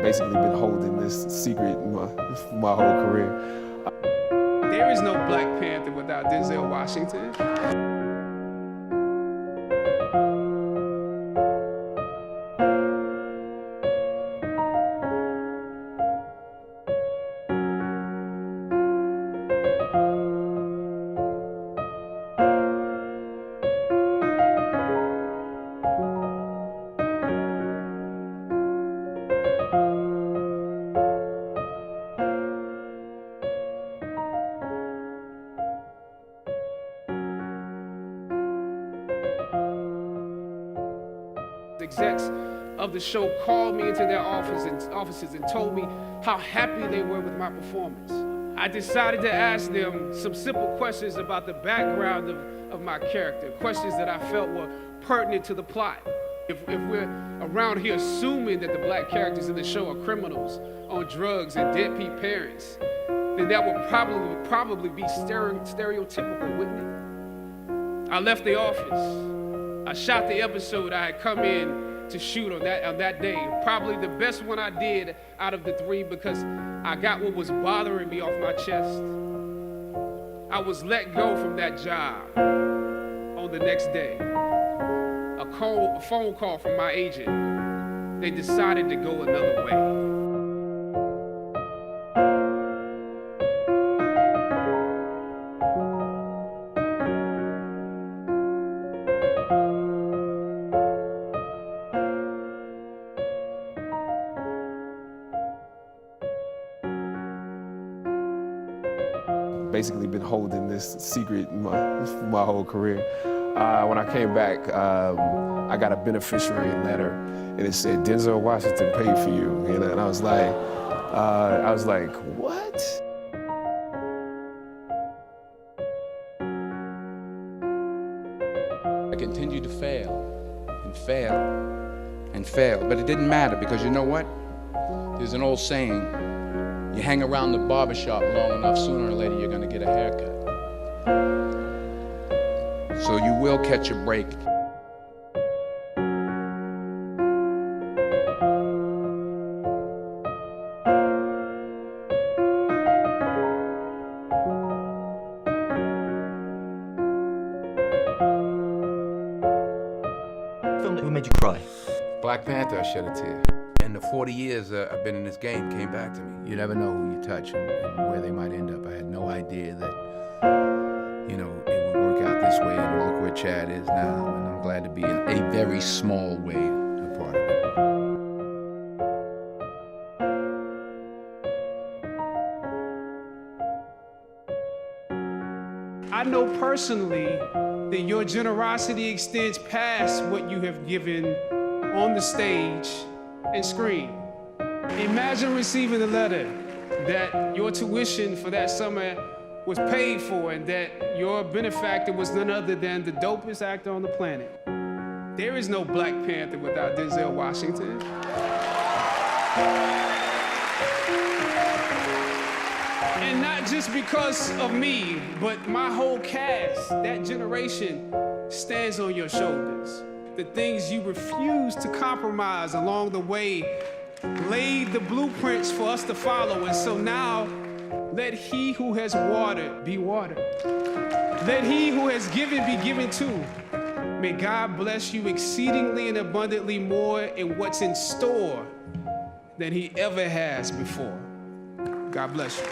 basically been holding this secret my whole career. There is no Black Panther without Denzel Washington. Execs of the show called me into their offices and told me how happy they were with my performance. I decided to ask them some simple questions about the background of my character, questions that I felt were pertinent to the plot. If we're around here assuming that the black characters in the show are criminals on drugs and deadbeat parents, then that would probably be stereotypical, wouldn't it? I left the office. I shot the episode I had come in to shoot on that day. Probably the best one I did out of the three because I got what was bothering me off my chest. I was let go from that job on the next day. A phone call from my agent. They decided to go another way. Basically been holding this secret my whole career. When I came back, I got a beneficiary letter, and it said Denzel Washington paid for you, and I was like, what? I continued to fail and fail and fail, but it didn't matter because you know what? There's an old saying. You hang around the barbershop long enough, sooner or later you're going to get a haircut. So you will catch a break. Who made you cry? Black Panther, I shed a tear. And the 40 years I've been in this game came back to me. You never know who you touch and where they might end up. I had no idea that, it would work out this way, and look where Chad is now. And I'm glad to be in a very small way a part of it. I know personally that your generosity extends past what you have given on the stage and screen. Imagine receiving a letter that your tuition for that summer was paid for and that your benefactor was none other than the dopest actor on the planet. There is no Black Panther without Denzel Washington. And not just because of me, but my whole cast, that generation stands on your shoulders. The things you refuse to compromise along the way laid the blueprints for us to follow. And so now, let he who has watered be watered. Let he who has given be given too. May God bless you exceedingly and abundantly more in what's in store than he ever has before. God bless you.